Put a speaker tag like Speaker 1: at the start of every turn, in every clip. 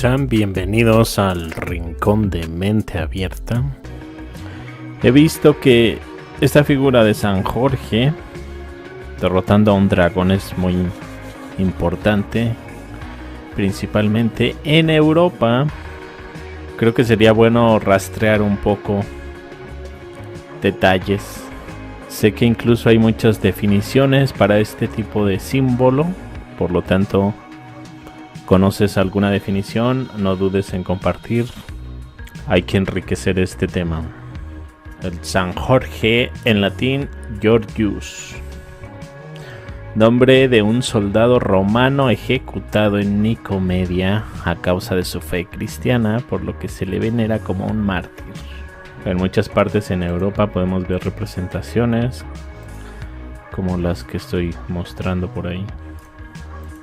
Speaker 1: Sean bienvenidos al Rincón de Mente Abierta. He visto que esta figura de San Jorge derrotando a un dragón es muy importante, principalmente en Europa. Creo que sería bueno rastrear un poco detalles. Sé que incluso hay muchas definiciones para este tipo de símbolo, por lo tanto, ¿conoces alguna definición? No dudes en compartir. Hay que enriquecer este tema. El San Jorge, en latín, Georgius. Nombre de un soldado romano ejecutado en Nicomedia a causa de su fe cristiana, por lo que se le venera como un mártir. En muchas partes en Europa podemos ver representaciones como las que estoy mostrando por ahí.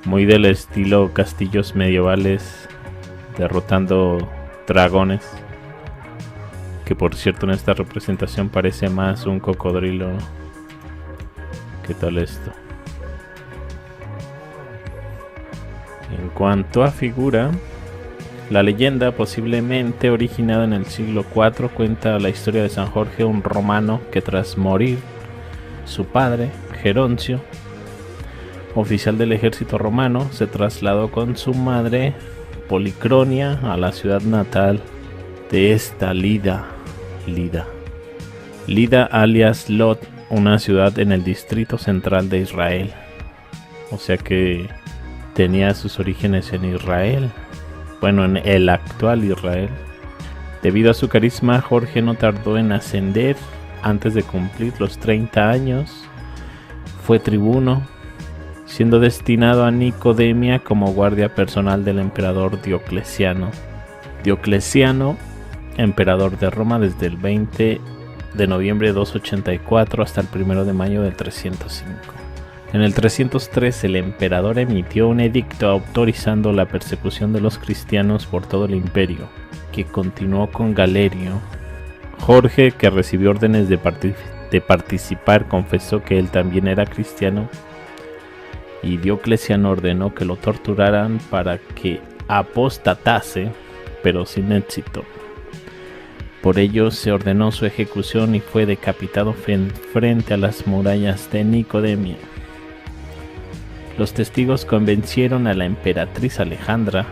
Speaker 1: Muy del estilo castillos medievales derrotando dragones. Que por cierto en esta representación parece más un cocodrilo. ¿Qué tal esto? En cuanto a figura, la leyenda, posiblemente originada en el siglo IV, cuenta la historia de San Jorge, un romano que tras morir su padre, Geroncio, oficial del ejército romano, se trasladó con su madre, Policronia, a la ciudad natal de esta Lida alias Lod, una ciudad en el distrito central de Israel. O sea que tenía sus orígenes en Israel. Bueno, en el actual Israel. Debido a su carisma, Jorge no tardó en ascender. Antes de cumplir los 30 años, fue tribuno, siendo destinado a Nicodemia como guardia personal del emperador Diocleciano. Diocleciano, emperador de Roma desde el 20 de noviembre de 284 hasta el 1 de mayo del 305. En el 303 el emperador emitió un edicto autorizando la persecución de los cristianos por todo el imperio, que continuó con Galerio. Jorge, que recibió órdenes de participar, confesó que él también era cristiano, y Diocleciano ordenó que lo torturaran para que apostatase, pero sin éxito. Por ello se ordenó su ejecución y fue decapitado frente a las murallas de Nicodemia. Los testigos convencieron a la emperatriz Alejandra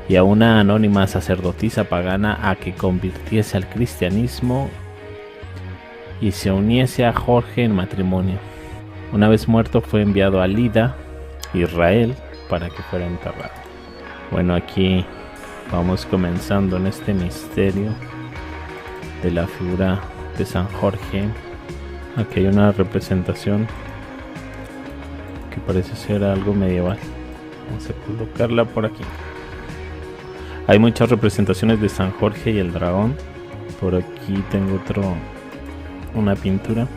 Speaker 1: y a una anónima sacerdotisa pagana a que convirtiese al cristianismo y se uniese a Jorge en matrimonio. Una vez muerto fue enviado a Lida, Israel, para que fuera enterrado. Bueno, aquí vamos comenzando en este misterio de la figura de San Jorge. Aquí hay una representación que parece ser algo medieval. Vamos a colocarla por aquí. Hay muchas representaciones de San Jorge y el dragón. Por aquí tengo una pintura.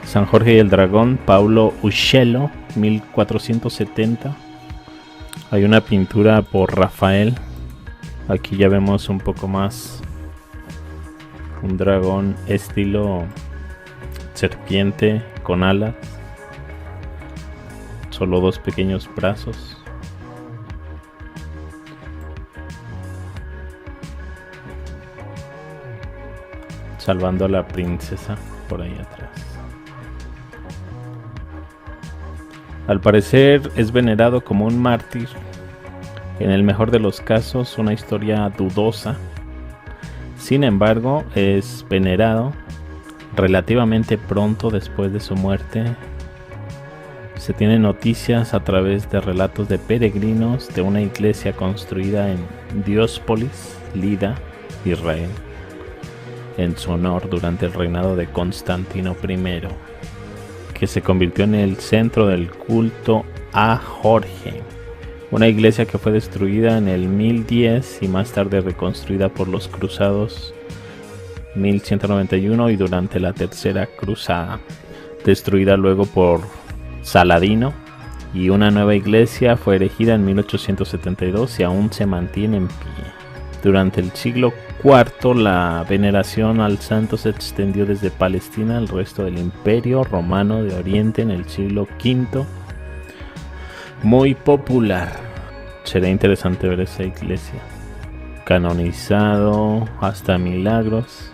Speaker 1: San Jorge y el dragón, Paulo Uccello, 1470. Hay una pintura por Rafael. Aquí ya vemos un poco más un dragón estilo serpiente con alas. Solo dos pequeños brazos. Salvando a la princesa por ahí atrás. Al parecer es venerado como un mártir. En el mejor de los casos, una historia dudosa. Sin embargo, es venerado relativamente pronto después de su muerte. Se tienen noticias a través de relatos de peregrinos de una iglesia construida en Dióspolis, Lida, Israel, en su honor durante el reinado de Constantino I, que se convirtió en el centro del culto a Jorge. Una iglesia que fue destruida en el 1010 y más tarde reconstruida por los cruzados 1191 y durante la tercera cruzada, destruida luego por Saladino, y una nueva iglesia fue erigida en 1872 y aún se mantiene en pie. Durante el siglo IV la veneración al santo se extendió desde Palestina al resto del Imperio Romano de Oriente en el siglo V. Muy popular. Sería interesante ver esa iglesia. Canonizado, hasta milagros.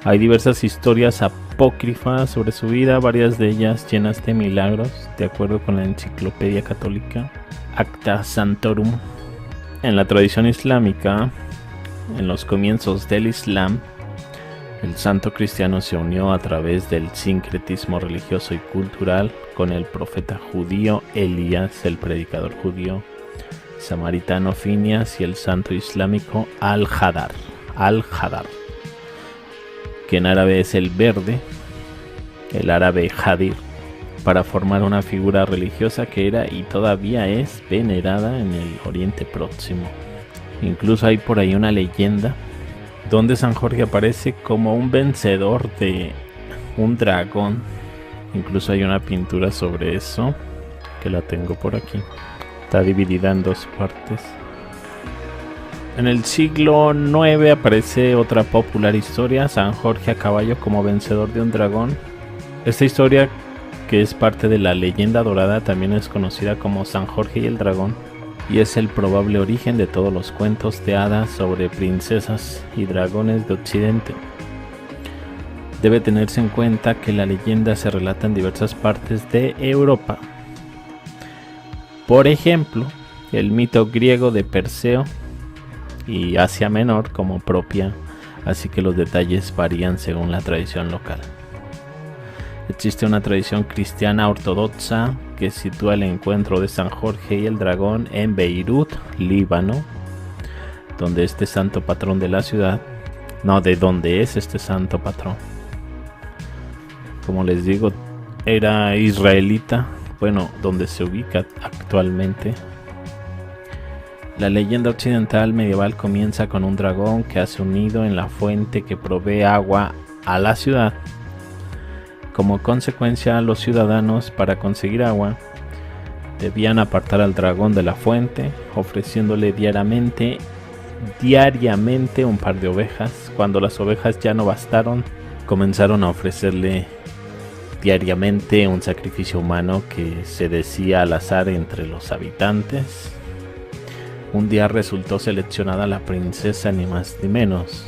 Speaker 1: Hay diversas historias apócrifas sobre su vida, varias de ellas llenas de milagros, de acuerdo con la enciclopedia católica Acta Santorum. En la tradición islámica, en los comienzos del Islam, el santo cristiano se unió a través del sincretismo religioso y cultural con el profeta judío Elías, el predicador judío samaritano Finias y el santo islámico Al-Hadar, que en árabe es el verde, el árabe Hadir, para formar una figura religiosa que era y todavía es venerada en el Oriente Próximo. Incluso hay por ahí una leyenda donde San Jorge aparece como un vencedor de un dragón. Incluso hay una pintura sobre eso, que la tengo por aquí. Está dividida en dos partes. En el siglo IX aparece otra popular historia, San Jorge a caballo como vencedor de un dragón. Esta historia, que es parte de la leyenda dorada, también es conocida como San Jorge y el dragón, y es el probable origen de todos los cuentos de hadas sobre princesas y dragones de Occidente. Debe tenerse en cuenta que la leyenda se relata en diversas partes de Europa. Por ejemplo, el mito griego de Perseo y Asia Menor como propia, así que los detalles varían según la tradición local. Existe una tradición cristiana ortodoxa que sitúa el encuentro de San Jorge y el dragón en Beirut, Líbano, donde este santo patrón de la ciudad, de donde es este santo patrón. Como les digo, era israelita, donde se ubica actualmente. La leyenda occidental medieval comienza con un dragón que hace un nido en la fuente que provee agua a la ciudad. Como consecuencia, los ciudadanos, para conseguir agua, debían apartar al dragón de la fuente, ofreciéndole diariamente un par de ovejas. Cuando las ovejas ya no bastaron, comenzaron a ofrecerle diariamente un sacrificio humano que se decía al azar entre los habitantes. Un día resultó seleccionada la princesa, ni más ni menos.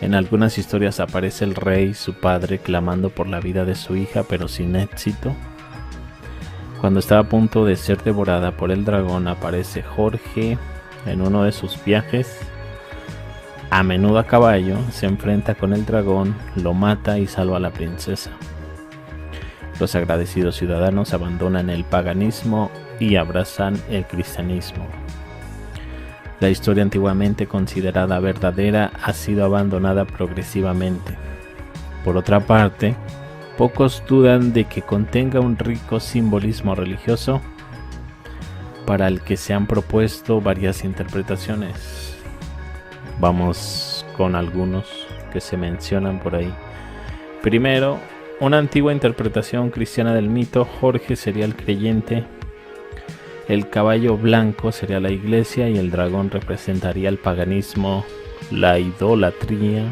Speaker 1: En algunas historias aparece el rey, su padre, clamando por la vida de su hija, pero sin éxito. Cuando estaba a punto de ser devorada por el dragón, aparece Jorge en uno de sus viajes, a menudo a caballo, se enfrenta con el dragón, lo mata y salva a la princesa. Los agradecidos ciudadanos abandonan el paganismo y abrazan el cristianismo. La historia antiguamente considerada verdadera ha sido abandonada progresivamente. Por otra parte, pocos dudan de que contenga un rico simbolismo religioso para el que se han propuesto varias interpretaciones. Vamos con algunos que se mencionan por ahí. Primero, una antigua interpretación cristiana del mito: Jorge sería el creyente, el caballo blanco sería la iglesia y el dragón representaría el paganismo, la idolatría,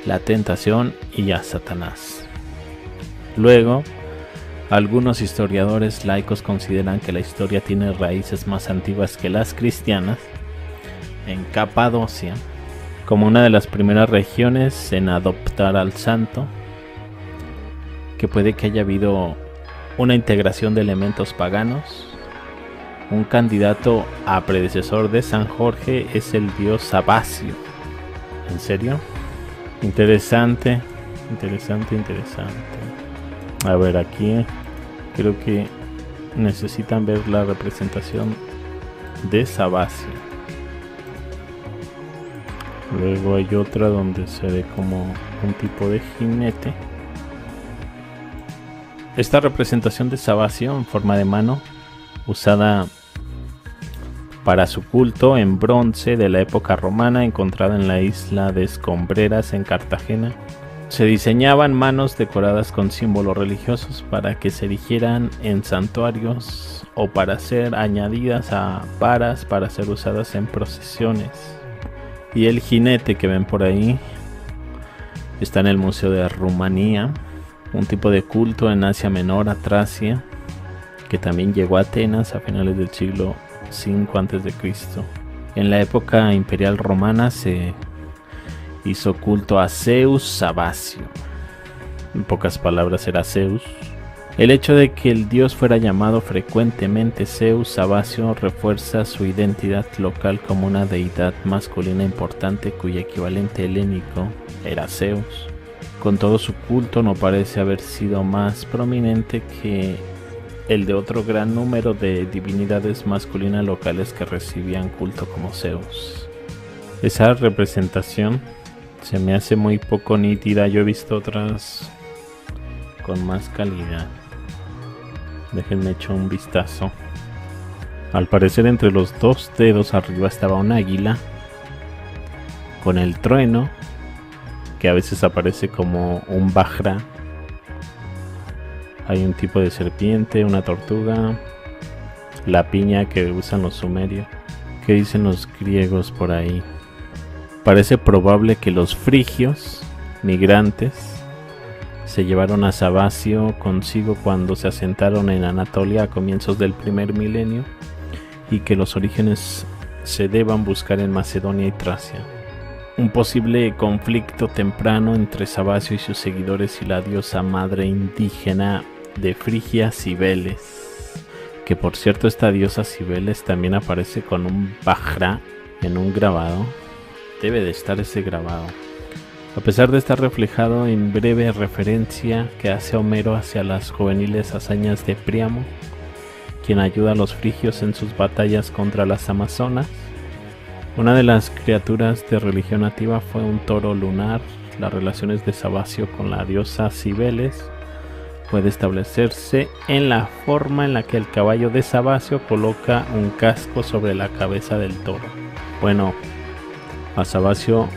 Speaker 1: la tentación y a Satanás. Luego, algunos historiadores laicos consideran que la historia tiene raíces más antiguas que las cristianas. En Capadocia, como una de las primeras regiones en adoptar al santo, que puede que haya habido una integración de elementos paganos. Un candidato a predecesor de San Jorge es el dios Sabasio. ¿En serio? Interesante. A ver, aquí creo que necesitan ver la representación de Sabasio. Luego hay otra donde se ve como un tipo de jinete. Esta representación de Sabasio en forma de mano, usada para su culto en bronce de la época romana, encontrada en la isla de Escombreras en Cartagena. Se diseñaban manos decoradas con símbolos religiosos para que se erigieran en santuarios o para ser añadidas a varas para ser usadas en procesiones. Y el jinete que ven por ahí está en el Museo de Rumanía, un tipo de culto en Asia Menor, a Tracia, que también llegó a Atenas a finales del siglo 5 a.C. En la época imperial romana se hizo culto a Zeus Sabacio. En pocas palabras era Zeus. El hecho de que el dios fuera llamado frecuentemente Zeus Sabacio refuerza su identidad local como una deidad masculina importante cuyo equivalente helénico era Zeus. Con todo su culto no parece haber sido más prominente que el de otro gran número de divinidades masculinas locales que recibían culto como Zeus. Esa representación se me hace muy poco nítida. Yo he visto otras con más calidad. Déjenme echar un vistazo. Al parecer entre los 2 dedos arriba estaba un águila con el trueno, que a veces aparece como un Vajra. Hay un tipo de serpiente, una tortuga, la piña que usan los sumerios. ¿Qué dicen los griegos por ahí? Parece probable que los frigios, migrantes, se llevaron a Sabacio consigo cuando se asentaron en Anatolia a comienzos del primer milenio y que los orígenes se deban buscar en Macedonia y Tracia. Un posible conflicto temprano entre Sabacio y sus seguidores y la diosa madre indígena de Frigia, Cibeles, que por cierto esta diosa Cibeles también aparece con un Vajra en un grabado. Debe de estar ese grabado. A pesar de estar reflejado en breve referencia que hace Homero hacia las juveniles hazañas de Príamo, quien ayuda a los frigios en sus batallas contra las amazonas. Una de las criaturas de religión nativa fue un toro lunar. Las relaciones de Sabacio con la diosa Cibeles puede establecerse en la forma en la que el caballo de Sabacio coloca un casco sobre la cabeza del toro. Bueno, a Sabacio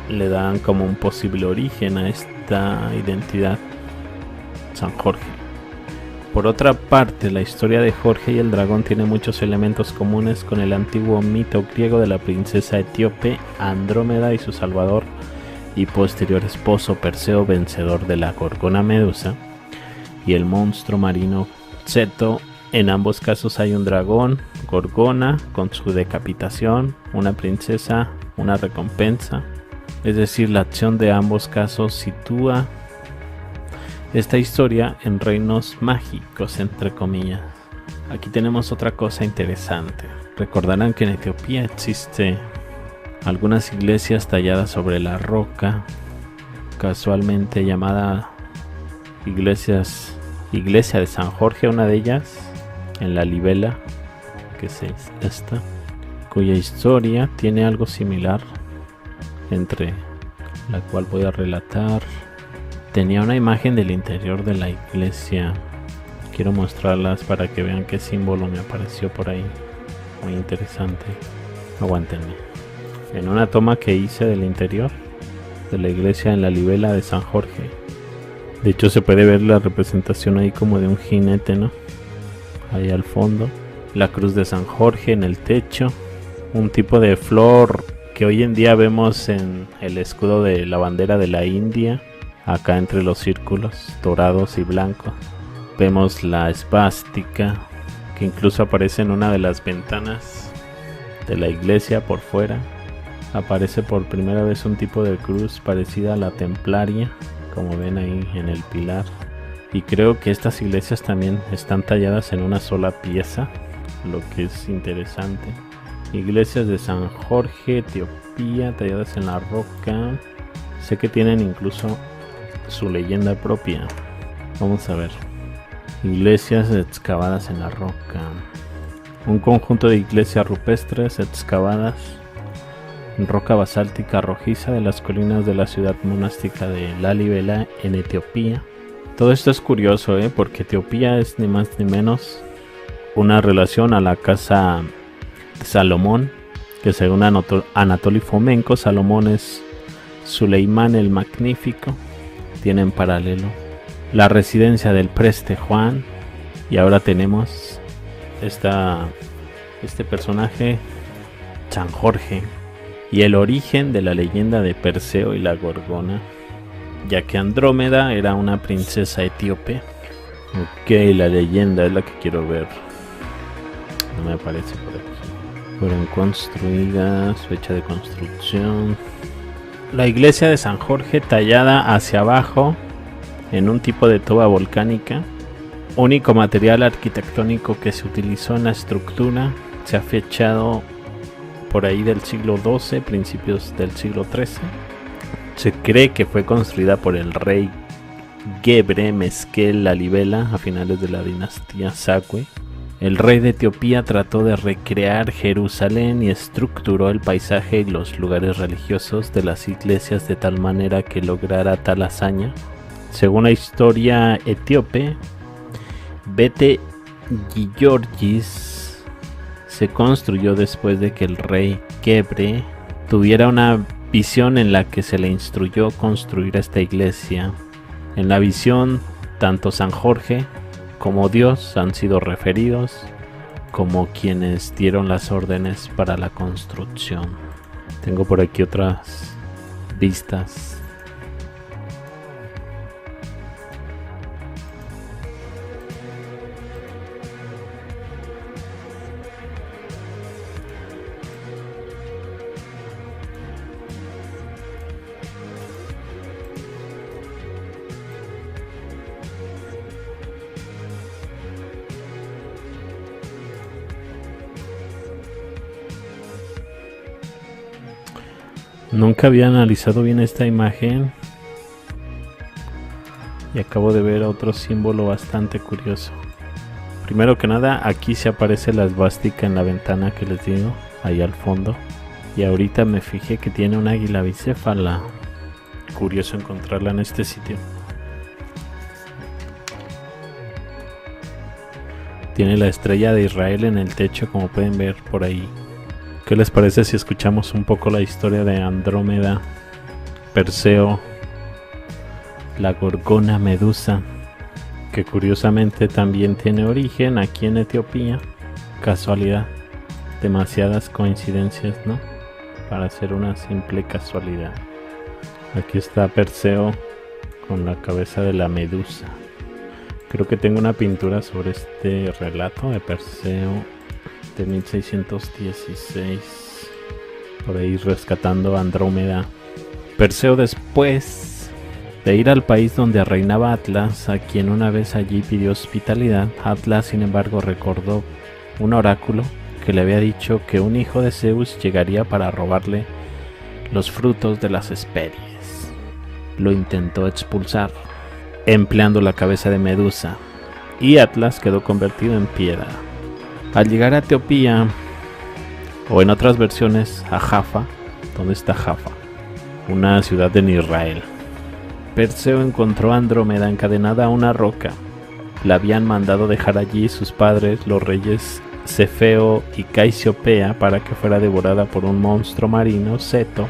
Speaker 1: le dan como un posible origen a esta identidad San Jorge. Por otra parte, la historia de Jorge y el dragón tiene muchos elementos comunes con el antiguo mito griego de la princesa etíope Andrómeda y su salvador y posterior esposo Perseo, vencedor de la gorgona Medusa, y el monstruo marino Ceto. En ambos casos hay un dragón, Gorgona, con su decapitación, una princesa, una recompensa. Es decir, la acción de ambos casos sitúa esta historia en reinos mágicos, entre comillas. Aquí tenemos otra cosa interesante. Recordarán que en Etiopía existe algunas iglesias talladas sobre la roca, casualmente llamada iglesia de San Jorge, una de ellas en la Libela, que es esta, cuya historia tiene algo similar, entre la cual voy a relatar. Tenía una imagen del interior de la iglesia. Quiero mostrarlas para que vean qué símbolo me apareció por ahí. Muy interesante. Aguántenme. En una toma que hice del interior de la iglesia en la Libela de San Jorge. De hecho se puede ver la representación ahí como de un jinete, ¿no? Ahí al fondo. La cruz de San Jorge en el techo. Un tipo de flor que hoy en día vemos en el escudo de la bandera de la India, acá entre los círculos dorados y blancos. Vemos la esvástica que incluso aparece en una de las ventanas de la iglesia por fuera. Aparece por primera vez un tipo de cruz parecida a la templaria, como ven ahí en el pilar. Y creo que estas iglesias también están talladas en una sola pieza, lo que es interesante. Iglesias de San Jorge, Etiopía, talladas en la roca. Sé que tienen incluso su leyenda propia. Vamos a ver. Iglesias excavadas en la roca. Un conjunto de iglesias rupestres excavadas en roca basáltica rojiza de las colinas de la ciudad monástica de Lalibela en Etiopía. Todo esto es curioso, porque Etiopía es ni más ni menos una relación a la casa Salomón, que según Anatoly Fomenko, Salomón es Suleimán el Magnífico. Tienen paralelo la residencia del preste Juan, y ahora tenemos este personaje San Jorge y el origen de la leyenda de Perseo y la Gorgona, ya que Andrómeda era una princesa etíope. Ok, la leyenda es la que quiero ver. No me aparece por aquí. Fueron construidas, fecha de construcción. La iglesia de San Jorge, tallada hacia abajo en un tipo de toba volcánica, único material arquitectónico que se utilizó en la estructura, se ha fechado por ahí del siglo XII, principios del siglo XIII. Se cree que fue construida por el rey Gebre Meskel Lalibela a finales de la dinastía Sakwe. El rey de Etiopía trató de recrear Jerusalén y estructuró el paisaje y los lugares religiosos de las iglesias de tal manera que lograra tal hazaña. Según la historia etíope, Bete Giyorgis se construyó después de que el rey Gebre tuviera una visión en la que se le instruyó construir esta iglesia. En la visión, tanto San Jorge como Dios han sido referidos como quienes dieron las órdenes para la construcción. Tengo por aquí otras vistas. Nunca había analizado bien esta imagen y acabo de ver otro símbolo bastante curioso. Primero que nada, aquí se aparece la esvástica en la ventana que les digo, ahí al fondo. Y ahorita me fijé que tiene un águila bicéfala. Curioso encontrarla en este sitio. Tiene la estrella de Israel en el techo, como pueden ver por ahí. ¿Qué les parece si escuchamos un poco la historia de Andrómeda, Perseo, la gorgona Medusa, que curiosamente también tiene origen aquí en Etiopía? Casualidad, demasiadas coincidencias, ¿no? Para ser una simple casualidad. Aquí está Perseo con la cabeza de la Medusa. Creo que tengo una pintura sobre este relato de Perseo de 1616, por ahí rescatando a Andrómeda. Perseo, después de ir al país donde reinaba Atlas, a quien una vez allí pidió hospitalidad, Atlas sin embargo recordó un oráculo que le había dicho que un hijo de Zeus llegaría para robarle los frutos de las Hespérides. Lo intentó expulsar empleando la cabeza de Medusa y Atlas quedó convertido en piedra. Al llegar a Etiopía, o en otras versiones a Jaffa, ¿dónde está Jaffa? Una ciudad en Israel. Perseo encontró a Andrómeda encadenada a una roca. La habían mandado dejar allí sus padres, los reyes Cefeo y Casiopea, para que fuera devorada por un monstruo marino, Ceto,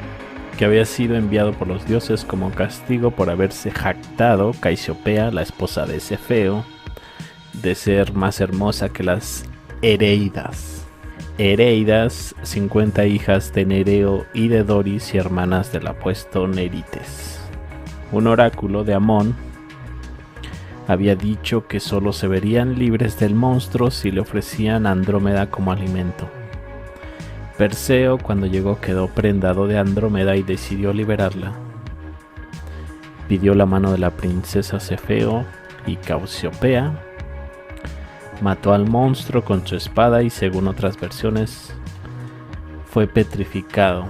Speaker 1: que había sido enviado por los dioses como castigo por haberse jactado, Casiopea, la esposa de Cefeo, de ser más hermosa que las Ereidas. Ereidas, 50 hijas de Nereo y de Doris y hermanas del apuesto Nerites. Un oráculo de Amón había dicho que solo se verían libres del monstruo si le ofrecían a Andrómeda como alimento. Perseo, cuando llegó, quedó prendado de Andrómeda y decidió liberarla. Pidió la mano de la princesa Cefeo y Casiopea. Mató al monstruo con su espada y, según otras versiones, fue petrificado.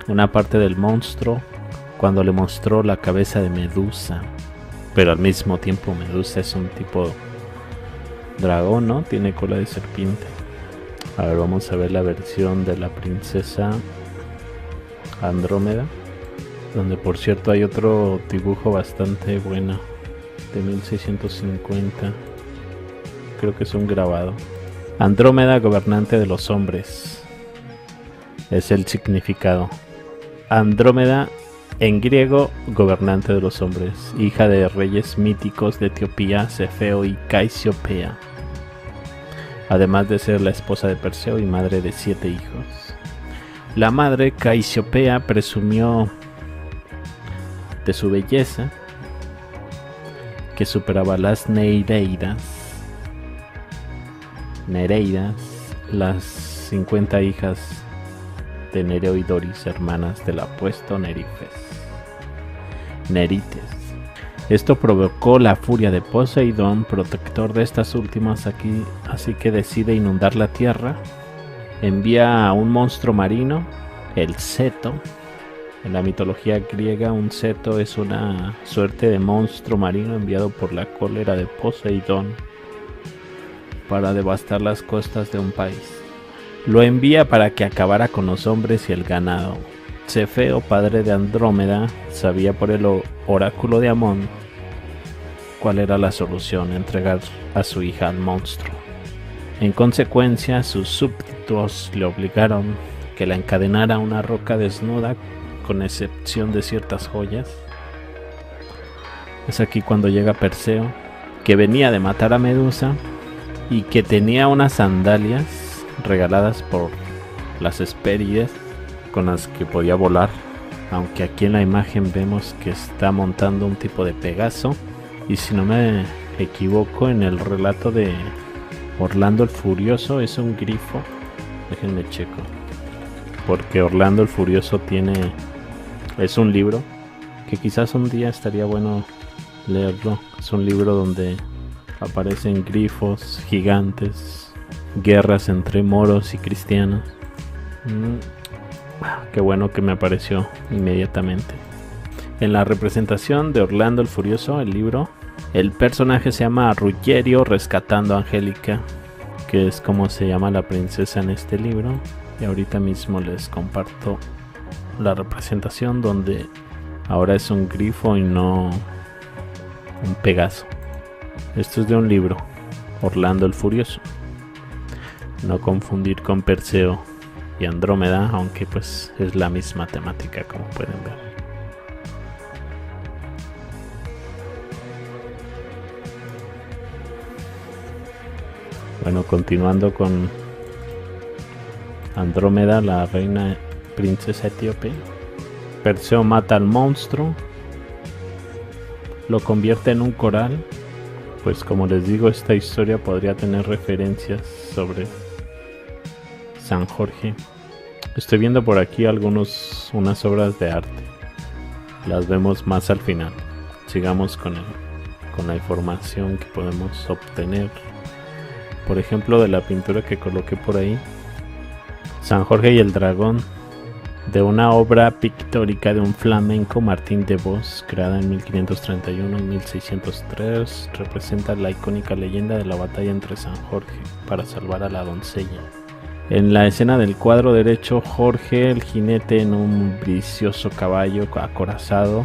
Speaker 1: Una parte del monstruo cuando le mostró la cabeza de Medusa, pero al mismo tiempo Medusa es un tipo dragón, ¿no? Tiene cola de serpiente. A ver, vamos a ver la versión de la princesa Andrómeda, donde por cierto hay otro dibujo bastante bueno de 1650. Creo que es un grabado. Andrómeda, gobernante de los hombres, es el significado. Andrómeda, en griego, gobernante de los hombres, hija de reyes míticos de Etiopía, Cefeo y Casiopea, además de ser la esposa de Perseo y madre de 7 hijos. La madre, Casiopea, presumió de su belleza, que superaba las Nereidas, las 50 hijas de Nereo y Doris, hermanas del apuesto Nerites. Esto provocó la furia de Poseidón, protector de estas últimas, así que decide inundar la tierra. Envía a un monstruo marino, el Ceto. En la mitología griega, un ceto es una suerte de monstruo marino enviado por la cólera de Poseidón para devastar las costas de un país. Lo envía para que acabara con los hombres y el ganado. Cefeo, padre de Andrómeda, sabía por el oráculo de Amón cuál era la solución: entregar a su hija al monstruo. En consecuencia, sus súbditos le obligaron que la encadenara a una roca desnuda, con excepción de ciertas joyas. Es aquí cuando llega Perseo, que venía de matar a Medusa y que tenía unas sandalias regaladas por las Hespérides con las que podía volar, aunque aquí en la imagen vemos que está montando un tipo de Pegaso. Y si no me equivoco, en el relato de Orlando el Furioso es un grifo. Déjenme checo, porque Orlando el Furioso es un libro que quizás un día estaría bueno leerlo. Es un libro donde aparecen grifos gigantes, guerras entre moros y cristianos. Qué bueno que me apareció inmediatamente. En la representación de Orlando el Furioso, el libro, el personaje se llama Ruggerio rescatando a Angélica, que es como se llama la princesa en este libro. Y ahorita mismo les comparto la representación, donde ahora es un grifo y no un Pegaso. Esto es de un libro, Orlando el Furioso. No confundir con Perseo y Andrómeda, aunque pues es la misma temática, como pueden ver. Bueno, continuando con Andrómeda, la reina princesa etíope. Perseo mata al monstruo, lo convierte en un coral. Pues como les digo, esta historia podría tener referencias sobre San Jorge. Estoy viendo por aquí unas obras de arte. Las vemos más al final. Sigamos con la información que podemos obtener. Por ejemplo, de la pintura que coloqué por ahí, San Jorge y el dragón, de una obra pictórica de un flamenco, Martín de Vos, creada en 1531 y 1603, representa la icónica leyenda de la batalla entre San Jorge para salvar a la doncella. En la escena del cuadro derecho, Jorge, el jinete en un vicioso caballo acorazado,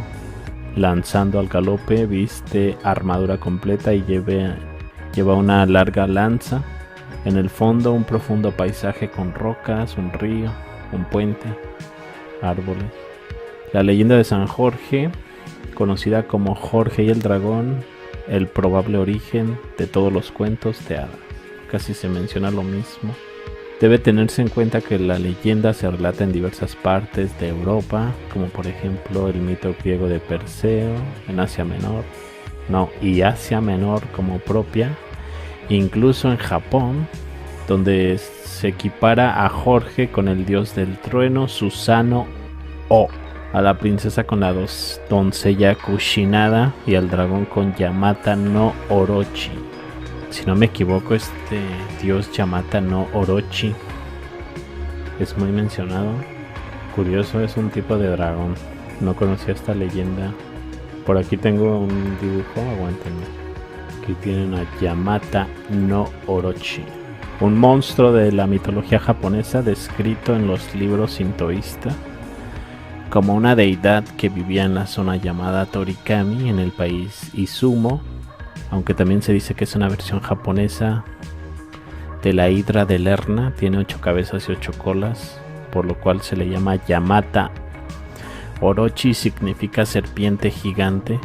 Speaker 1: lanzando al galope, viste armadura completa y lleva una larga lanza. En el fondo, un profundo paisaje con rocas, un río, un puente, árboles. La leyenda de San Jorge, conocida como Jorge y el dragón, el probable origen de todos los cuentos de hadas. Casi se menciona lo mismo. Debe tenerse en cuenta que la leyenda se relata en diversas partes de Europa, como por ejemplo el mito griego de Perseo en Asia Menor, y Asia Menor como propia, incluso en Japón, donde se equipara a Jorge con el dios del trueno Susanoo, a la princesa con la doncella Kushinada y al dragón con Yamata no Orochi. Si no me equivoco, este dios Yamata no Orochi es muy mencionado. Curioso, es un tipo de dragón. No conocía esta leyenda. Por aquí tengo un dibujo, aguántenme. Aquí tienen a Yamata no Orochi, un monstruo de la mitología japonesa descrito en los libros sintoístas como una deidad que vivía en la zona llamada Torikami en el país Izumo, aunque también se dice que es una versión japonesa de la hidra de Lerna. Tiene 8 cabezas y 8 colas, por lo cual se le llama Yamata. Orochi significa serpiente gigante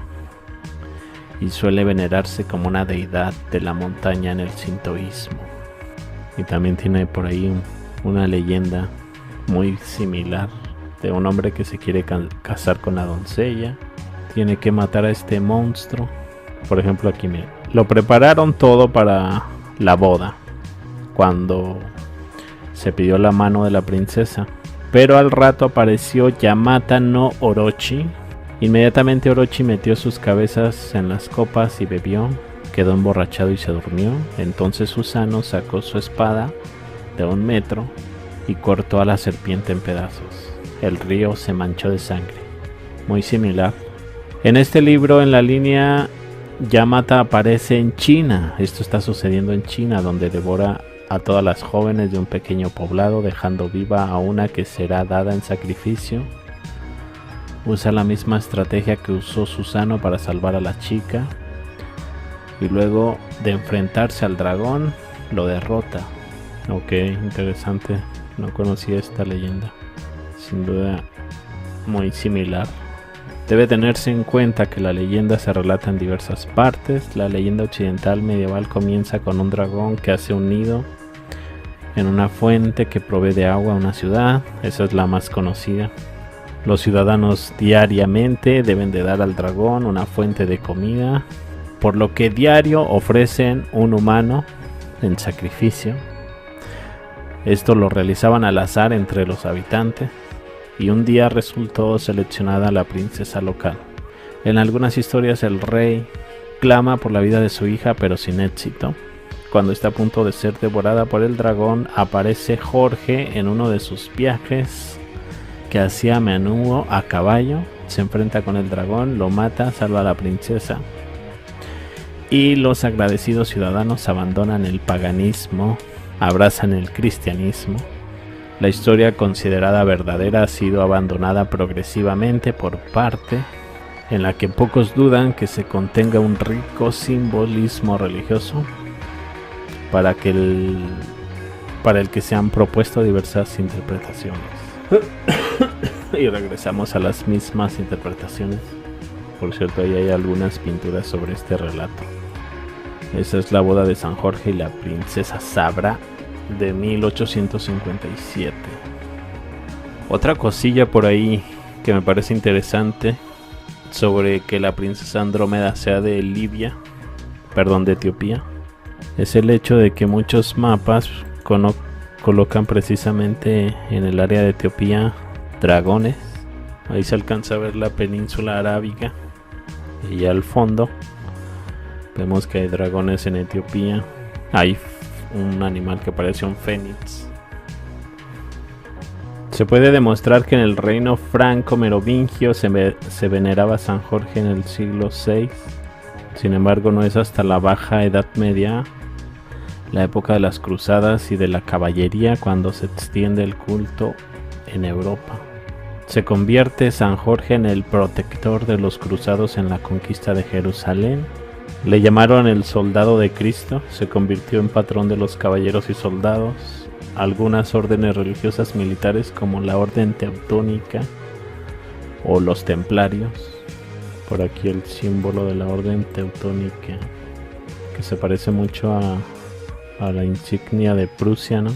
Speaker 1: y suele venerarse como una deidad de la montaña en el sintoísmo. Y también tiene por ahí una leyenda muy similar de un hombre que se quiere casar con la doncella. Tiene que matar a este monstruo. Por ejemplo, aquí miren, lo prepararon todo para la boda. Cuando Se pidió la mano de la princesa, pero al rato apareció Yamata no Orochi. Inmediatamente Orochi metió sus cabezas en las copas y bebió, quedó emborrachado y se durmió. Entonces Susano sacó su espada de 1 metro y cortó a la serpiente en pedazos. El río se manchó de sangre. Muy similar. En este libro, en la línea, Yamata aparece en China. Esto está sucediendo en China, donde devora a todas las jóvenes de un pequeño poblado, dejando viva a una que será dada en sacrificio. Usa la misma estrategia que usó Susano para salvar a la chica, y luego de enfrentarse al dragón, lo derrota. Ok, interesante. No conocía esta leyenda. Sin duda muy similar. Debe tenerse en cuenta que la leyenda se relata en diversas partes. La leyenda occidental medieval comienza con un dragón que hace un nido en una fuente que provee de agua a una ciudad. Esa es la más conocida. Los ciudadanos diariamente deben de dar al dragón una fuente de comida, por lo que diario ofrecen un humano en sacrificio. Esto lo realizaban al azar entre los habitantes, y un día resultó seleccionada la princesa local. En algunas historias el rey clama por la vida de su hija, pero sin éxito. Cuando está a punto de ser devorada por el dragón, aparece Jorge en uno de sus viajes que hacía a menudo a caballo. Se enfrenta con el dragón, lo mata, salva a la princesa, y los agradecidos ciudadanos abandonan el paganismo, abrazan el cristianismo. La historia considerada verdadera ha sido abandonada progresivamente por parte en la que pocos dudan que se contenga un rico simbolismo religioso para el que se han propuesto diversas interpretaciones. Y regresamos a las mismas interpretaciones. Por cierto, ahí hay algunas pinturas sobre este relato. Esa es la boda de San Jorge y la princesa Sabra de 1857. Otra cosilla por ahí que me parece interesante sobre que la princesa Andrómeda sea de de Etiopía, es el hecho de que muchos mapas colocan precisamente en el área de Etiopía dragones. Ahí se alcanza a ver la península arábiga, y al fondo vemos que hay dragones en Etiopía. Hay un animal que parece un fénix. Se puede demostrar que en el reino franco-merovingio se veneraba a San Jorge en el siglo VI. Sin embargo, no es hasta la Baja Edad Media, la época de las cruzadas y de la caballería, cuando se extiende el culto en Europa. Se convierte San Jorge en el protector de los cruzados en la conquista de Jerusalén. Le llamaron el soldado de Cristo. Se convirtió en patrón de los caballeros y soldados. Algunas órdenes religiosas militares, como la orden teutónica o los templarios. Por aquí el símbolo de la orden teutónica, que se parece mucho a la insignia de Prusia, ¿no?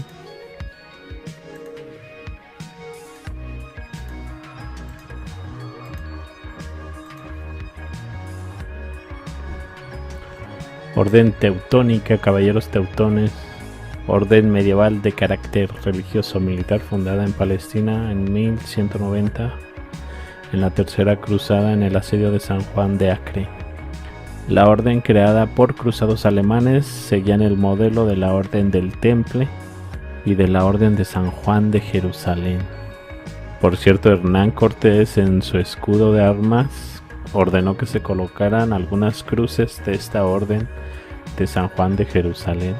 Speaker 1: Orden teutónica, caballeros teutones, orden medieval de carácter religioso militar, fundada en Palestina en 1190 en la Tercera Cruzada en el asedio de San Juan de Acre. La orden, creada por cruzados alemanes, seguía en el modelo de la Orden del Temple y de la Orden de San Juan de Jerusalén. Por cierto, Hernán Cortés, en su escudo de armas, ordenó que se colocaran algunas cruces de esta orden de San Juan de Jerusalén.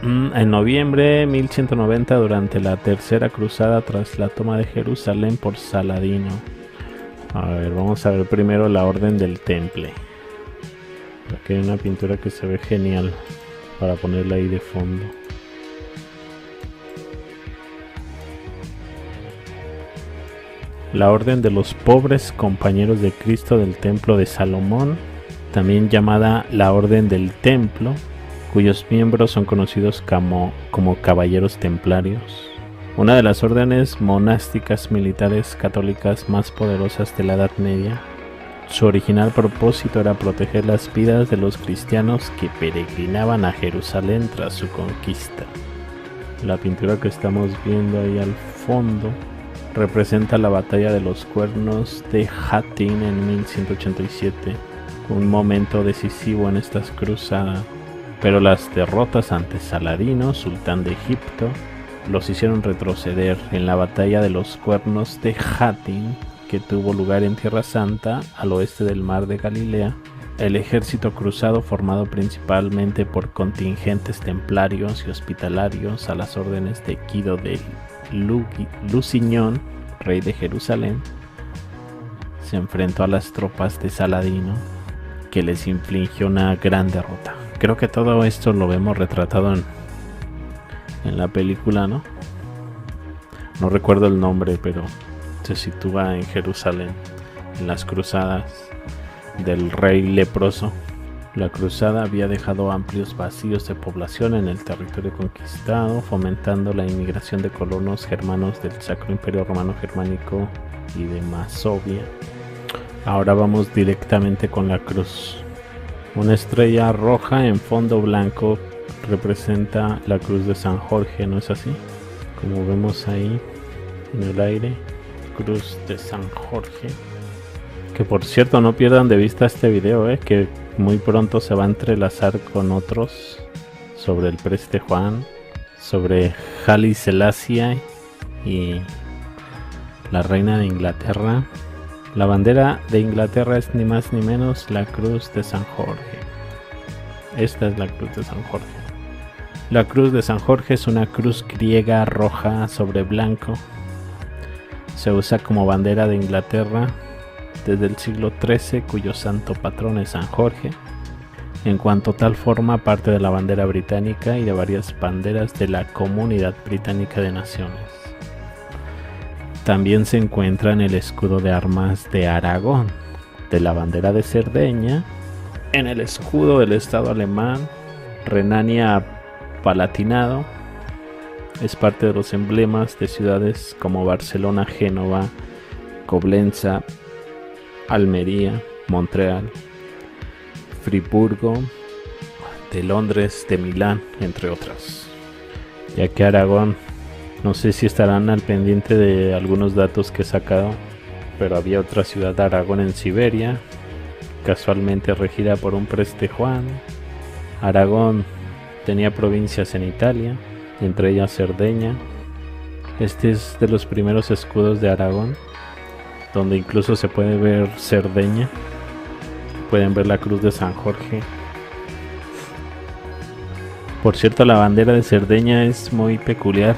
Speaker 1: En noviembre de 1190, durante la Tercera Cruzada, tras la toma de Jerusalén por Saladino. A ver, vamos a ver primero la Orden del Temple. Aquí hay una pintura que se ve genial para ponerla ahí de fondo. La Orden de los Pobres Compañeros de Cristo del Templo de Salomón, también llamada la Orden del Templo, cuyos miembros son conocidos como caballeros templarios. Una de las órdenes monásticas militares católicas más poderosas de la Edad Media. Su original propósito era proteger las vidas de los cristianos que peregrinaban a Jerusalén tras su conquista. La pintura que estamos viendo ahí al fondo representa la batalla de los cuernos de Hattin en 1187, un momento decisivo en estas cruzadas, pero las derrotas ante Saladino, sultán de Egipto, los hicieron retroceder. En la batalla de los cuernos de Hattin, que tuvo lugar en Tierra Santa, al oeste del mar de Galilea, el ejército cruzado, formado principalmente por contingentes templarios y hospitalarios a las órdenes de Guido de Lusignan, rey de Jerusalén, se enfrentó a las tropas de Saladino, que les infligió una gran derrota. Creo que todo esto lo vemos retratado en la película, ¿no? No recuerdo el nombre, pero se sitúa en Jerusalén, en las cruzadas del rey leproso. La cruzada había dejado amplios vacíos de población en el territorio conquistado, fomentando la inmigración de colonos germanos del Sacro Imperio Romano Germánico y de Masovia. Ahora vamos directamente con la cruz. Una estrella roja en fondo blanco representa la cruz de San Jorge, ¿no es así? Como vemos ahí en el aire, cruz de San Jorge. Que por cierto, no pierdan de vista este video, que muy pronto se va a entrelazar con otros sobre el Preste Juan, sobre Haile Selassie y la reina de Inglaterra. La bandera de Inglaterra es ni más ni menos la cruz de San Jorge. Esta es la cruz de San Jorge. La cruz de San Jorge es una cruz griega roja sobre blanco. Se usa como bandera de Inglaterra desde el siglo XIII, cuyo santo patrón es San Jorge, en cuanto tal forma parte de la bandera británica y de varias banderas de la Comunidad Británica de Naciones. También se encuentra en el escudo de armas de Aragón, de la bandera de Cerdeña, en el escudo del Estado alemán, Renania-Palatinado. Es parte de los emblemas de ciudades como Barcelona, Génova, Coblenza, Almería, Montreal, Friburgo, de Londres, de Milán, entre otras. Ya que Aragón, no sé si estarán al pendiente de algunos datos que he sacado, pero había otra ciudad de Aragón en Siberia, casualmente regida por un Preste Juan. Aragón tenía provincias en Italia, entre ellas Cerdeña. Este es de los primeros escudos de Aragón, donde incluso se puede ver Cerdeña. Pueden ver la cruz de San Jorge. Por cierto, la bandera de Cerdeña es muy peculiar,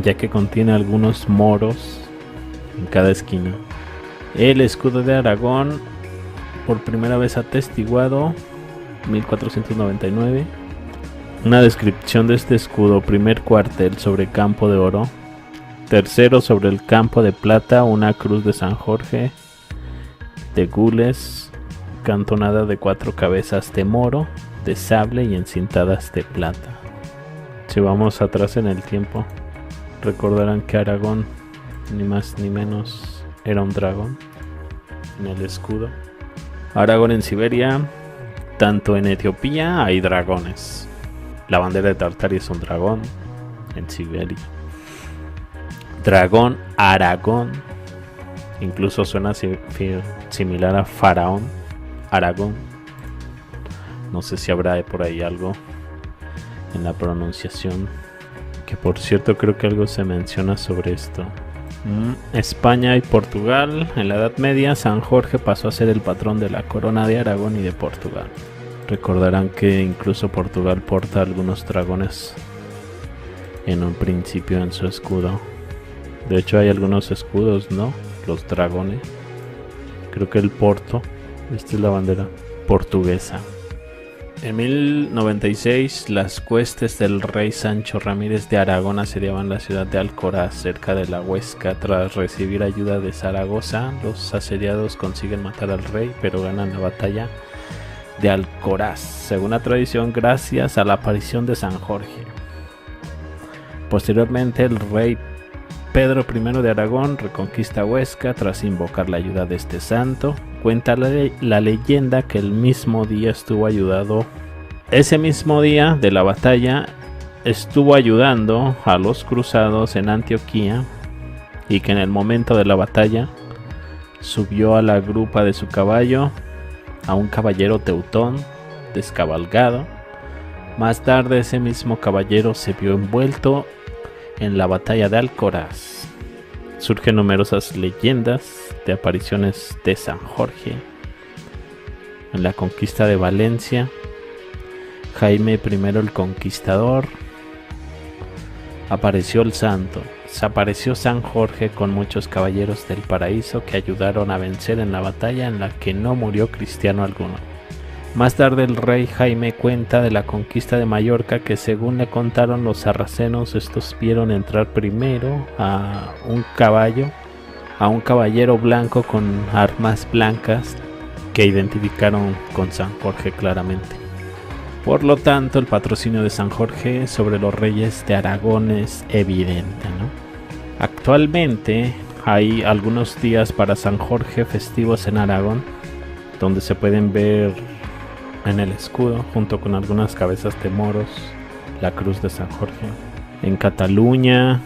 Speaker 1: ya que contiene algunos moros en cada esquina. El escudo de Aragón, por primera vez atestiguado, 1499. Una descripción de este escudo: primer cuartel sobre campo de oro, tercero sobre el campo de plata, una cruz de San Jorge de gules, cantonada de 4 cabezas de moro, de sable y encintadas de plata. Si vamos atrás en el tiempo, recordarán que Aragón, ni más ni menos, era un dragón en el escudo. Aragón en Siberia, tanto en Etiopía hay dragones. La bandera de Tartaria es un dragón en Siberia. Dragón Aragón, incluso suena similar a faraón, Aragón. No sé si habrá por ahí algo en la pronunciación, que por cierto creo que algo se menciona sobre esto. España y Portugal. En la Edad Media, San Jorge pasó a ser el patrón de la corona de Aragón y de Portugal. Recordarán que incluso Portugal porta algunos dragones en un principio en su escudo. De hecho hay algunos escudos, ¿no? Los dragones. Creo que el Porto. Esta es la bandera portuguesa. En 1096, las huestes del rey Sancho Ramírez de Aragón asediaban la ciudad de Alcoraz, cerca de la Huesca. Tras recibir ayuda de Zaragoza, los asediados consiguen matar al rey, pero ganan la batalla de Alcoraz, según la tradición, gracias a la aparición de San Jorge. Posteriormente, el rey Pedro I de Aragón reconquista Huesca tras invocar la ayuda de este santo. Cuenta la leyenda que el mismo día estuvo ayudado, ese mismo día de la batalla, estuvo ayudando a los cruzados en Antioquía y que en el momento de la batalla subió a la grupa de su caballo a un caballero teutón descabalgado. Más tarde ese mismo caballero se vio envuelto en la batalla de Alcoraz. Surgen numerosas leyendas de apariciones de San Jorge. En la conquista de Valencia, Jaime I el Conquistador, apareció el santo. Se apareció San Jorge con muchos caballeros del paraíso que ayudaron a vencer en la batalla en la que no murió cristiano alguno. Más tarde el rey Jaime cuenta de la conquista de Mallorca, que según le contaron los sarracenos, estos vieron entrar primero a un caballero blanco con armas blancas que identificaron con San Jorge claramente. Por lo tanto, el patrocinio de San Jorge sobre los reyes de Aragón es evidente, ¿no? Actualmente hay algunos días para San Jorge festivos en Aragón, donde se pueden ver en el escudo, junto con algunas cabezas de moros, la cruz de San Jorge. En Cataluña,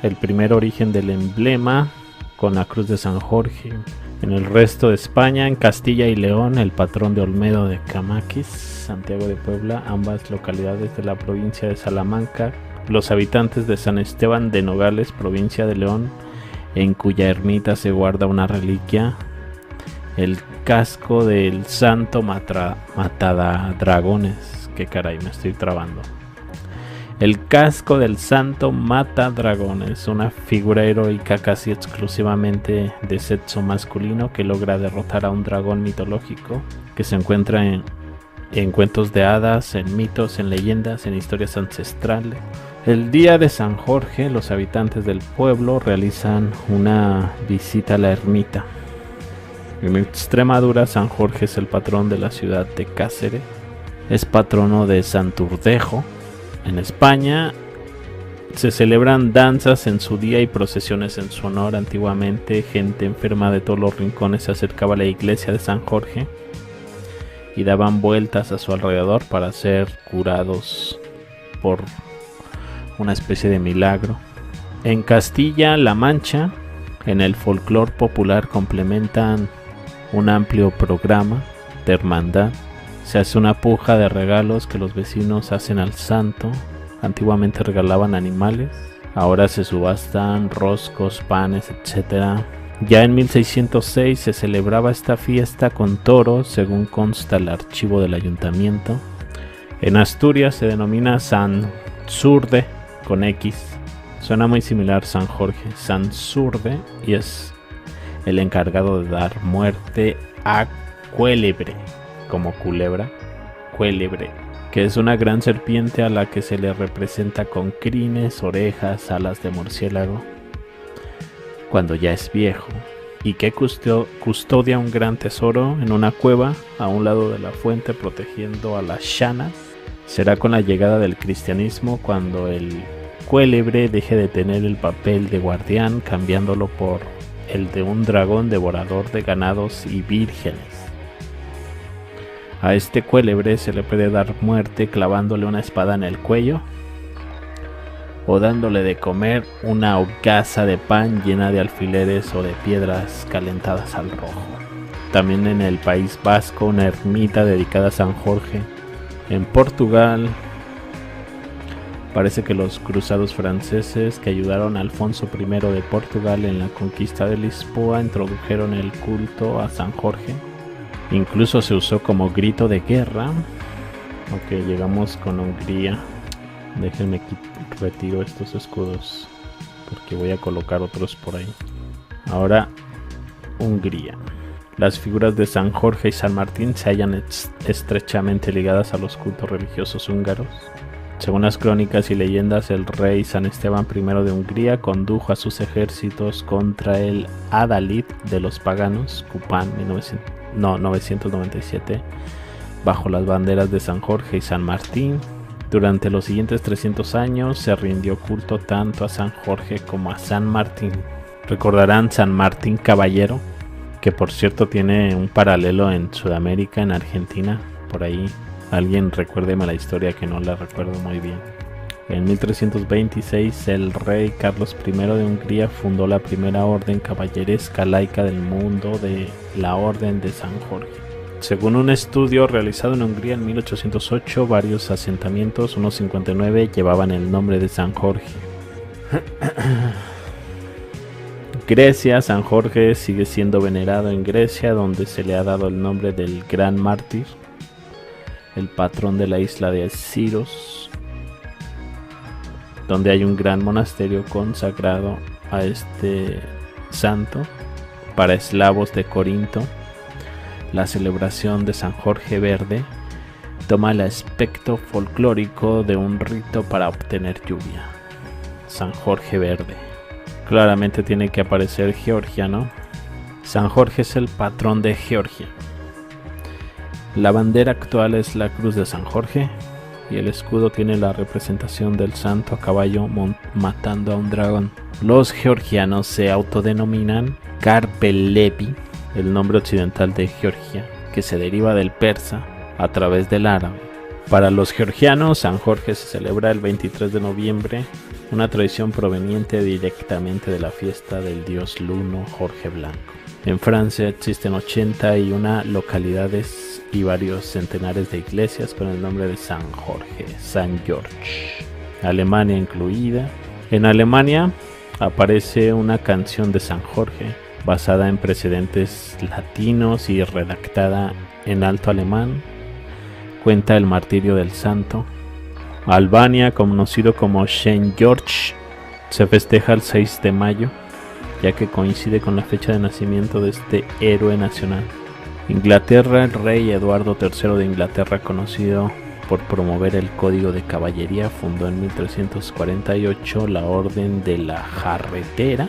Speaker 1: el primer origen del emblema con la cruz de San Jorge. En el resto de España, en Castilla y León, el patrón de Olmedo de Camaquis, Santiago de Puebla, ambas localidades de la provincia de Salamanca. Los habitantes de San Esteban de Nogales, provincia de León, en cuya ermita se guarda una reliquia, el casco del santo Matadragones. Qué caray, me estoy trabando. El casco del santo Matadragones, una figura heroica casi exclusivamente de sexo masculino que logra derrotar a un dragón mitológico que se encuentra en cuentos de hadas, en mitos, en leyendas, en historias ancestrales. El día de San Jorge, los habitantes del pueblo realizan una visita a la ermita. En Extremadura, San Jorge es el patrón de la ciudad de Cáceres, es patrono de Santurdejo. En España se celebran danzas en su día y procesiones en su honor. Antiguamente, gente enferma de todos los rincones se acercaba a la iglesia de San Jorge y daban vueltas a su alrededor para ser curados por una especie de milagro. En Castilla-La Mancha, en el folclore popular complementan un amplio programa de hermandad. Se hace una puja de regalos que los vecinos hacen al santo. Antiguamente regalaban animales, ahora se subastan roscos, panes, etc. Ya en 1606 se celebraba esta fiesta con toros, según consta el archivo del ayuntamiento. En Asturias se denomina San Surde con X. Suena muy similar San Jorge, San Surde, y es el encargado de dar muerte a Cuélebre, como culebra, Cuélebre, que es una gran serpiente a la que se le representa con crines, orejas, alas de murciélago, cuando ya es viejo, y que custodia un gran tesoro en una cueva a un lado de la fuente, protegiendo a las llanas. Será con la llegada del cristianismo cuando el Cuélebre deje de tener el papel de guardián, cambiándolo por el de un dragón devorador de ganados y vírgenes. A este Cuélebre se le puede dar muerte clavándole una espada en el cuello o dándole de comer una hogaza de pan llena de alfileres o de piedras calentadas al rojo. También en el País Vasco, una ermita dedicada a San Jorge. En Portugal, parece que los cruzados franceses que ayudaron a Alfonso I de Portugal en la conquista de Lisboa introdujeron el culto a San Jorge. Incluso se usó como grito de guerra. Ok, llegamos con Hungría. Déjenme retiro estos escudos porque voy a colocar otros por ahí. Ahora, Hungría. Las figuras de San Jorge y San Martín se hallan estrechamente ligadas a los cultos religiosos húngaros. Según las crónicas y leyendas, el rey San Esteban I de Hungría condujo a sus ejércitos contra el Adalid de los paganos, Cupán 997, bajo las banderas de San Jorge y San Martín. Durante los siguientes 300 años se rindió culto tanto a San Jorge como a San Martín. Recordarán San Martín Caballero, que por cierto tiene un paralelo en Sudamérica, en Argentina, por ahí. Alguien recuérdeme la historia, que no la recuerdo muy bien. En 1326 el rey Carlos I de Hungría fundó la primera orden caballeresca laica del mundo, de la Orden de San Jorge. Según un estudio realizado en Hungría en 1808, varios asentamientos, unos 59, llevaban el nombre de San Jorge. Grecia, San Jorge sigue siendo venerado en Grecia, donde se le ha dado el nombre del gran mártir, el patrón de la isla de Siros, donde hay un gran monasterio consagrado a este santo. Para eslavos de Corinto, la celebración de San Jorge Verde toma el aspecto folclórico de un rito para obtener lluvia. San Jorge Verde. Claramente tiene que aparecer Georgia, ¿no? San Jorge es el patrón de Georgia. La bandera actual es la cruz de San Jorge y el escudo tiene la representación del santo a caballo matando a un dragón. Los georgianos se autodenominan Karpelevi, el nombre occidental de Georgia, que se deriva del persa a través del árabe. Para los georgianos, San Jorge se celebra el 23 de noviembre, una tradición proveniente directamente de la fiesta del dios luno Jorge Blanco. En Francia existen 81 localidades y varios centenares de iglesias con el nombre de San Jorge, San George. Alemania incluida. En Alemania aparece una canción de San Jorge basada en precedentes latinos y redactada en alto alemán. Cuenta el martirio del santo. Albania, conocido como Saint George, se festeja el 6 de mayo, ya que coincide con la fecha de nacimiento de este héroe nacional. Inglaterra, el rey Eduardo III de Inglaterra, conocido por promover el código de caballería, fundó en 1348 la Orden de la Jarretera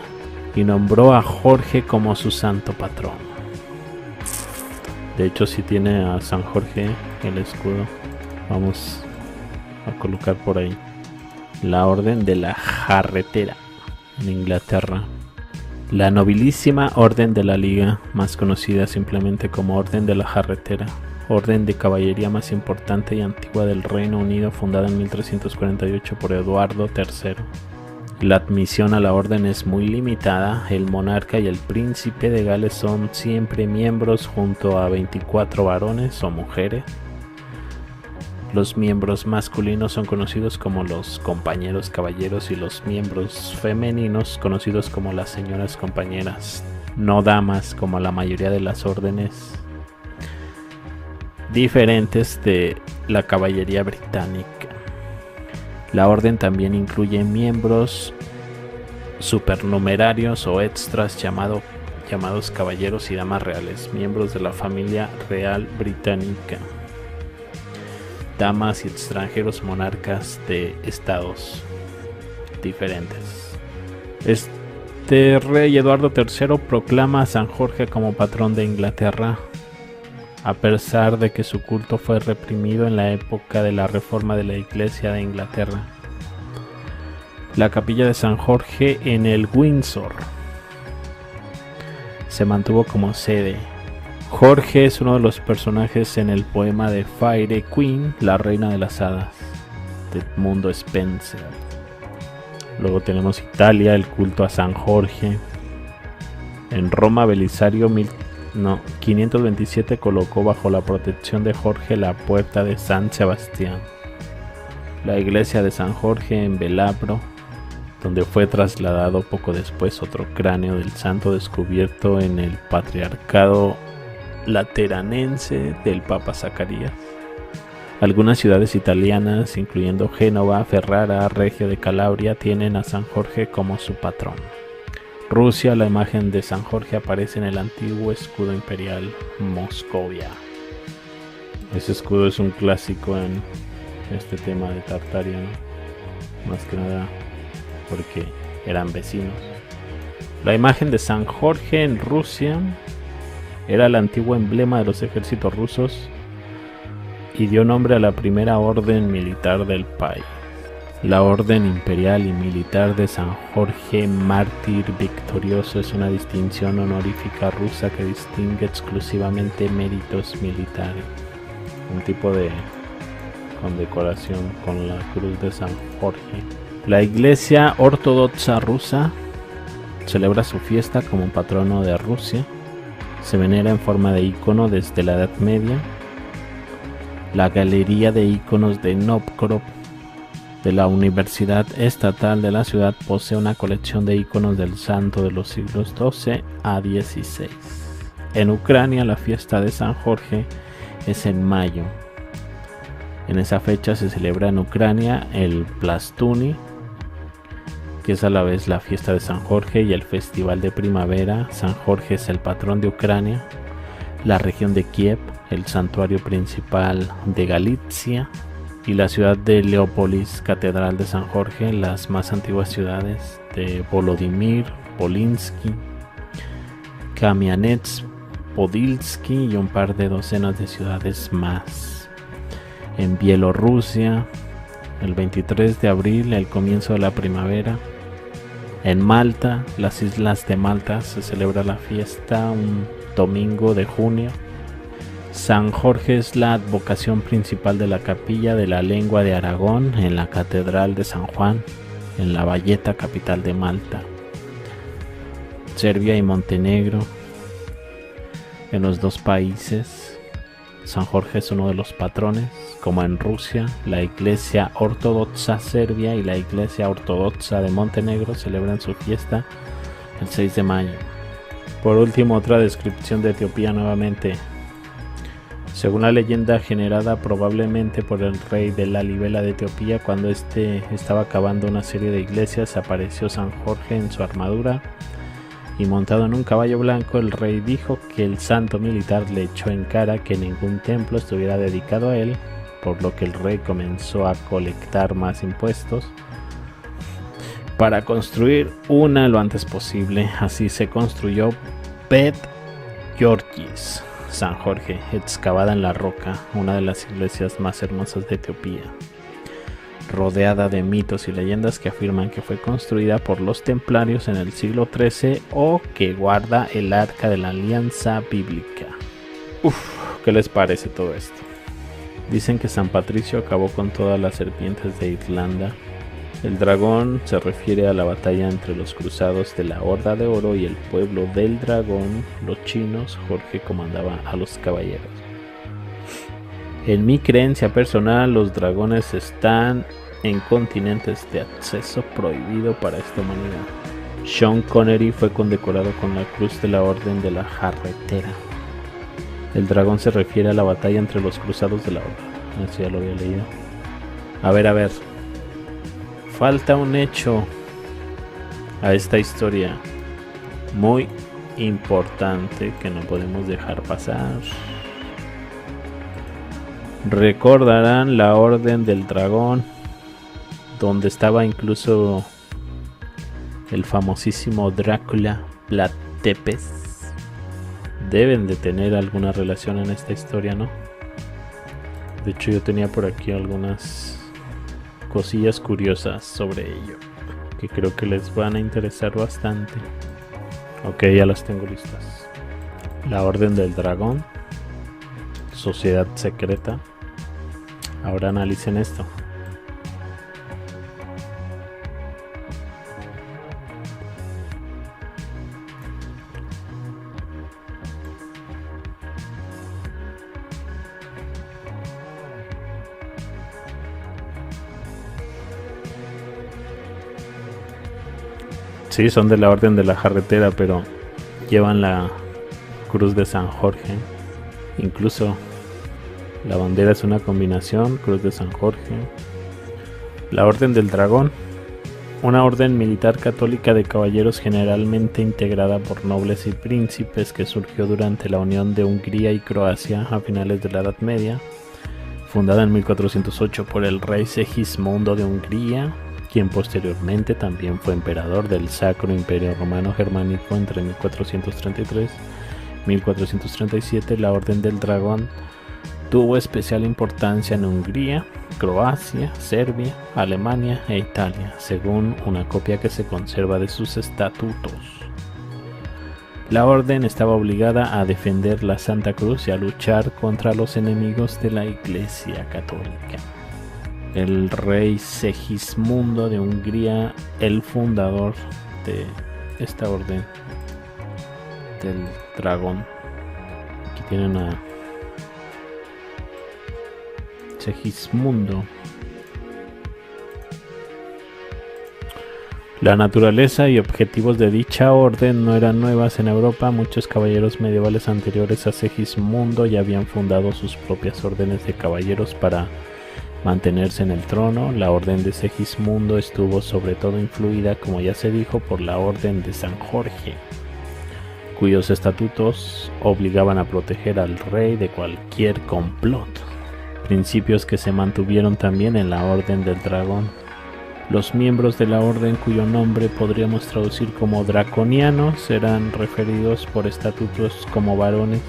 Speaker 1: y nombró a Jorge como su santo patrón. De hecho, si tiene a San Jorge el escudo. Vamos a colocar por ahí la Orden de la Jarretera en Inglaterra. La nobilísima Orden de la Liga, más conocida simplemente como Orden de la Jarretera, orden de caballería más importante y antigua del Reino Unido, fundada en 1348 por Eduardo III. La admisión a la orden es muy limitada. El monarca y el príncipe de Gales son siempre miembros junto a 24 varones o mujeres. Los miembros masculinos son conocidos como los compañeros caballeros y los miembros femeninos conocidos como las señoras compañeras, no damas como la mayoría de las órdenes diferentes de la caballería británica. La orden también incluye miembros supernumerarios o extras llamados caballeros y damas reales, miembros de la familia real británica, damas y extranjeros monarcas de estados diferentes. Este rey Eduardo III proclama a San Jorge como patrón de Inglaterra, a pesar de que su culto fue reprimido en la época de la reforma de la Iglesia de Inglaterra. La capilla de San Jorge en el Windsor se mantuvo como sede. Jorge es uno de los personajes en el poema de Fairy Queen, la reina de las hadas, de Edmund Spenser. Luego tenemos Italia, el culto a San Jorge. En Roma, Belisario 527 colocó bajo la protección de Jorge la puerta de San Sebastián. La iglesia de San Jorge en Velabro, donde fue trasladado poco después otro cráneo del santo descubierto en el patriarcado lateranense del Papa Zacarías. Algunas ciudades italianas, incluyendo Génova, Ferrara, Reggio de Calabria, tienen a San Jorge como su patrón. Rusia, la imagen de San Jorge aparece en el antiguo escudo imperial Moscovia. Ese escudo es un clásico en este tema de Tartaria, ¿no? Más que nada porque eran vecinos. La imagen de San Jorge en Rusia era el antiguo emblema de los ejércitos rusos y dio nombre a la primera orden militar del país. La Orden Imperial y Militar de San Jorge Mártir Victorioso es una distinción honorífica rusa que distingue exclusivamente méritos militares. Un tipo de condecoración con la Cruz de San Jorge. La Iglesia Ortodoxa Rusa celebra su fiesta como patrono de Rusia. Se venera en forma de icono desde la Edad Media. La Galería de Iconos de Novgorod de la Universidad Estatal de la ciudad posee una colección de iconos del santo de los siglos XII a XVI. En Ucrania, la fiesta de San Jorge es en mayo. En esa fecha se celebra en Ucrania el Plastuni, que es a la vez la fiesta de San Jorge y el festival de primavera. San Jorge es el patrón de Ucrania, la región de Kiev, el santuario principal de Galicia y la ciudad de Leópolis, catedral de San Jorge, las más antiguas ciudades de Volodymyr, Volinsky, Kamianets-Podilsky y un par de docenas de ciudades más. En Bielorrusia, el 23 de abril, el comienzo de la primavera. En Malta, las islas de Malta, se celebra la fiesta un domingo de junio. San Jorge es la advocación principal de la capilla de la lengua de Aragón en la Catedral de San Juan, en La Valletta, capital de Malta. Serbia y Montenegro. En los dos países, San Jorge es uno de los patrones, como en Rusia. La Iglesia Ortodoxa Serbia y la Iglesia Ortodoxa de Montenegro celebran su fiesta el 6 de mayo. Por último, otra descripción de Etiopía nuevamente. Según la leyenda generada probablemente por el rey de Lalibela de Etiopía, cuando éste estaba acabando una serie de iglesias, apareció San Jorge en su armadura y montado en un caballo blanco. El rey dijo que el santo militar le echó en cara que ningún templo estuviera dedicado a él, por lo que el rey comenzó a colectar más impuestos para construir una lo antes posible. Así se construyó Bet Georgis, San Jorge, excavada en la roca, una de las iglesias más hermosas de Etiopía, rodeada de mitos y leyendas que afirman que fue construida por los templarios en el siglo XIII o que guarda el arca de la alianza bíblica. ¿Qué les parece todo esto? Dicen que San Patricio acabó con todas las serpientes de Irlanda. El dragón se refiere a la batalla entre los cruzados de la Horda de Oro y el pueblo del dragón, los chinos. Jorge comandaba a los caballeros. En mi creencia personal, los dragones están en continentes de acceso prohibido para esta humanidad. Sean Connery fue condecorado con la Cruz de la Orden de la Jarretera. El dragón se refiere a la batalla entre los cruzados de la Horda. Eso ya lo había leído. A ver. Falta un hecho a esta historia muy importante que no podemos dejar pasar. Recordarán la Orden del Dragón, donde estaba incluso el famosísimo Drácula Vlad Tepes. Deben de tener alguna relación en esta historia, ¿no? De hecho, yo tenía por aquí algunas cosillas curiosas sobre ello que creo que les van a interesar bastante. Ok, ya las tengo listas. La Orden del Dragón, sociedad secreta. Ahora analicen esto. Sí, son de la Orden de la Jarretera, pero llevan la Cruz de San Jorge. Incluso la bandera es una combinación, Cruz de San Jorge. La Orden del Dragón, una orden militar católica de caballeros generalmente integrada por nobles y príncipes que surgió durante la unión de Hungría y Croacia a finales de la Edad Media, fundada en 1408 por el rey Segismundo de Hungría, quien posteriormente también fue emperador del Sacro Imperio Romano Germánico entre 1433 y 1437. La Orden del Dragón tuvo especial importancia en Hungría, Croacia, Serbia, Alemania e Italia, según una copia que se conserva de sus estatutos. La orden estaba obligada a defender la Santa Cruz y a luchar contra los enemigos de la Iglesia Católica. el rey Segismundo de Hungría, el fundador de esta orden del dragón. Aquí tienen a Segismundo. La naturaleza y objetivos de dicha orden no eran nuevas en Europa. Muchos caballeros medievales anteriores a Segismundo ya habían fundado sus propias órdenes de caballeros para mantenerse en el trono. La orden de Segismundo estuvo sobre todo influida, como ya se dijo, por la orden de San Jorge, cuyos estatutos obligaban a proteger al rey de cualquier complot, principios que se mantuvieron también en la orden del dragón. Los miembros de la orden, cuyo nombre podríamos traducir como draconianos, eran referidos por estatutos como varones.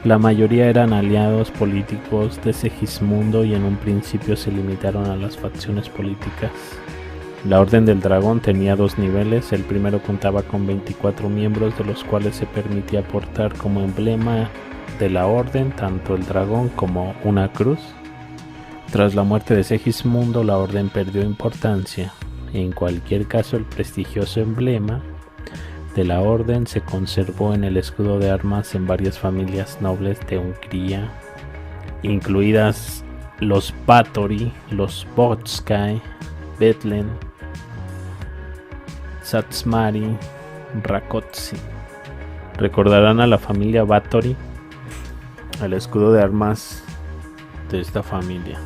Speaker 1: La mayoría eran aliados políticos de Segismundo y en un principio se limitaron a las facciones políticas. La Orden del Dragón tenía dos niveles. El primero contaba con 24 miembros, de los cuales se permitía portar como emblema de la orden tanto el dragón como una cruz. Tras la muerte de Segismundo, la orden perdió importancia. En cualquier caso, el prestigioso emblema de la orden se conservó en el escudo de armas en varias familias nobles de Hungría, incluidas los Báthory, los Bocskai, Bethlen, Szathmáry, Rákóczi. Recordarán a la familia Báthory, el escudo de armas de esta familia.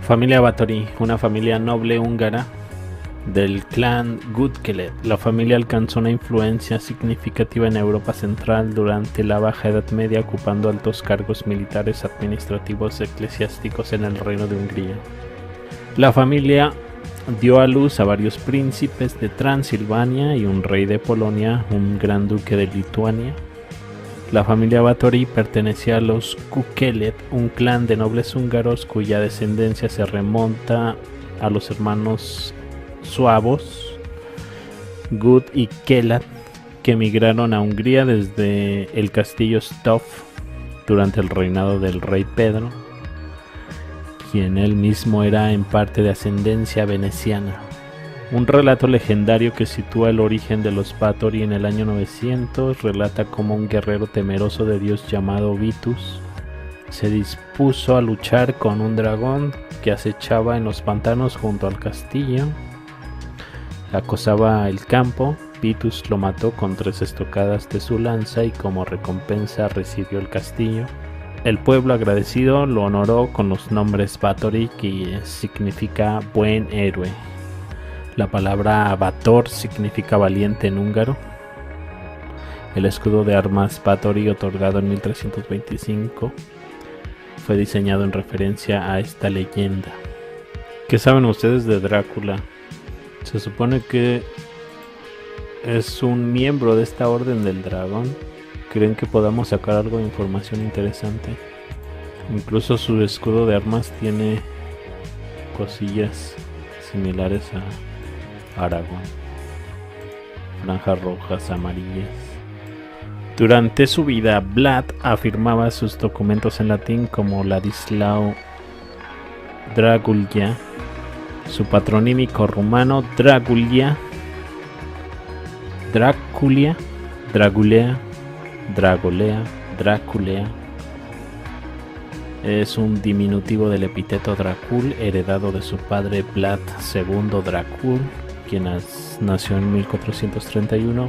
Speaker 1: Familia Báthory, una familia noble húngara del clan Gutkeled. La familia alcanzó una influencia significativa en Europa Central durante la Baja Edad Media, ocupando altos cargos militares, administrativos y eclesiásticos en el Reino de Hungría. La familia dio a luz a varios príncipes de Transilvania y un rey de Polonia, un gran duque de Lituania. La familia Báthory pertenecía a los Kukeled, un clan de nobles húngaros cuya descendencia se remonta a los hermanos suavos Gut y Kelat, que emigraron a Hungría desde el castillo Stov durante el reinado del rey Pedro, quien él mismo era en parte de ascendencia veneciana. Un relato legendario que sitúa el origen de los Báthory en el año 900 relata cómo un guerrero temeroso de Dios llamado Vitus se dispuso a luchar con un dragón que acechaba en los pantanos junto al castillo. Acosaba el campo. Vitus lo mató con 3 estocadas de su lanza y como recompensa recibió el castillo. El pueblo agradecido lo honoró con los nombres Báthory, que significa buen héroe. La palabra Bátor significa valiente en húngaro. El escudo de armas Báthory, otorgado en 1325, fue diseñado en referencia a esta leyenda. ¿Qué saben ustedes de Drácula? Se supone que es un miembro de esta orden del dragón. ¿Creen que podamos sacar algo de información interesante? Incluso su escudo de armas tiene cosillas similares a Aragón, franjas rojas, amarillas. Durante su vida, Vlad afirmaba sus documentos en latín como Ladislao Dragulia, su patronímico rumano Dragulia, Draculea, Dragolea, Draculea. Es un diminutivo del epíteto Dracul, heredado de su padre Vlad II Dracul, quien nació en 1431,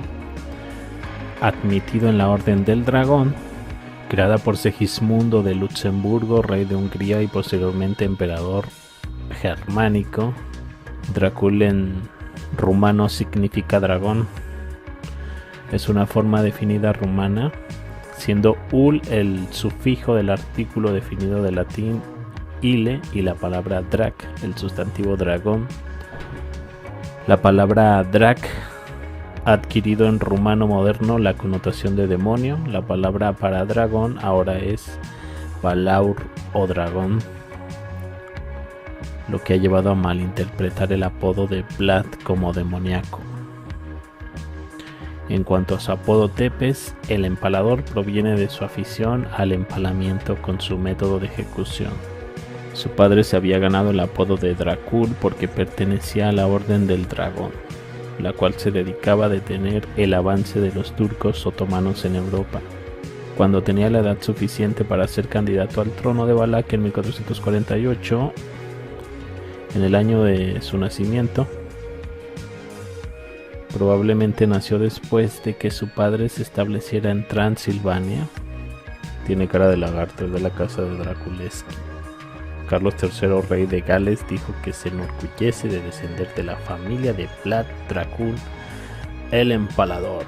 Speaker 1: admitido en la Orden del Dragón, creada por Segismundo de Luxemburgo, rey de Hungría y posteriormente emperador germánico. Dracul en rumano significa dragón. Es una forma definida rumana, siendo ul el sufijo del artículo definido de latín ile y la palabra drac, el sustantivo dragón. La palabra drac ha adquirido en rumano moderno la connotación de demonio. La palabra para dragón ahora es balaur o dragón, lo que ha llevado a malinterpretar el apodo de Vlad como demoníaco. En cuanto a su apodo Tepes, el empalador, proviene de su afición al empalamiento con su método de ejecución. Su padre se había ganado el apodo de Drácul porque pertenecía a la Orden del Dragón, la cual se dedicaba a detener el avance de los turcos otomanos en Europa. Cuando tenía la edad suficiente para ser candidato al trono de Valaquia en 1448, en el año de su nacimiento, probablemente nació después de que su padre se estableciera en Transilvania. Tiene cara de lagarto, es de la casa de Draculescu. Carlos III, rey de Gales, dijo que se enorgullece de descender de la familia de Vlad Dracul el Empalador,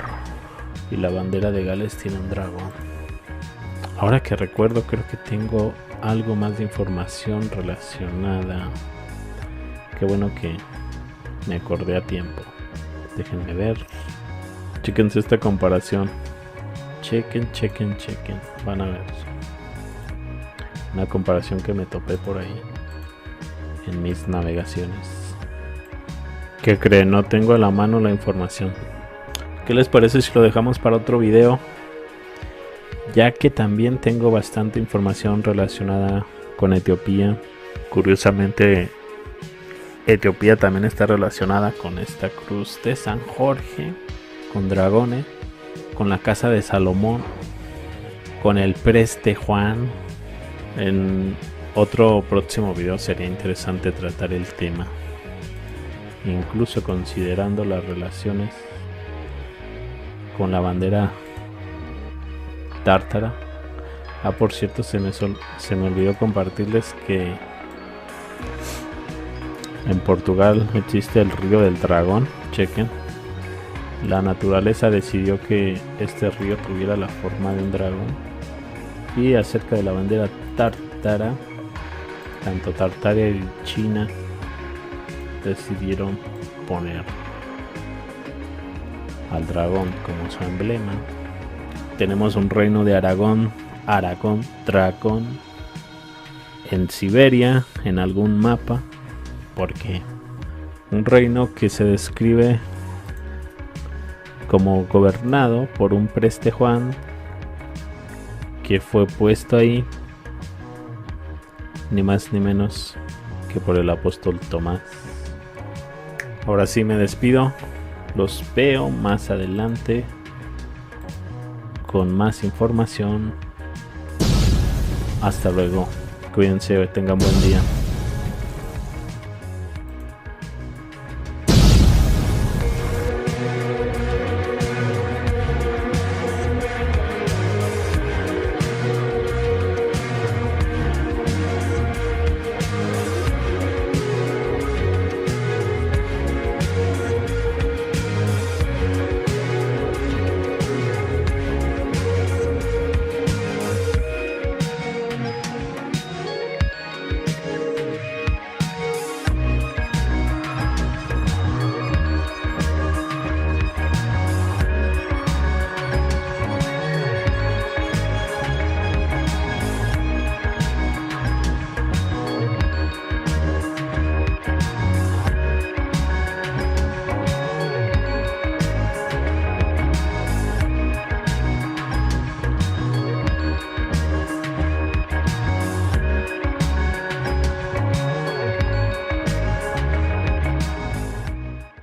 Speaker 1: y la bandera de Gales tiene un dragón. Ahora que recuerdo, creo que tengo algo más de información relacionada. Qué bueno que me acordé a tiempo. Déjenme ver. Chéquense esta comparación. Chequen. Van a ver. Una comparación que me topé por ahí en mis navegaciones. ¿Qué creen? No tengo a la mano la información. ¿Qué les parece si lo dejamos para otro video? Ya que también tengo bastante información relacionada con Etiopía. Curiosamente, Etiopía también está relacionada con esta cruz de San Jorge, con dragones, con la casa de Salomón, con el Preste Juan. En otro próximo video sería interesante tratar el tema, incluso considerando las relaciones con la bandera tártara. Por cierto, se me olvidó compartirles que en Portugal existe el río del dragón. Chequen, la naturaleza decidió que este río tuviera la forma de un dragón. Y acerca de la bandera tártara, tanto Tartaria y China decidieron poner al dragón como su emblema. Tenemos un reino de Dragón en Siberia, en algún mapa, porque un reino que se describe como gobernado por un Preste Juan que fue puesto ahí ni más ni menos que por el apóstol Tomás. Ahora sí me despido, los veo más adelante con más información. Hasta luego, cuídense, tengan buen día.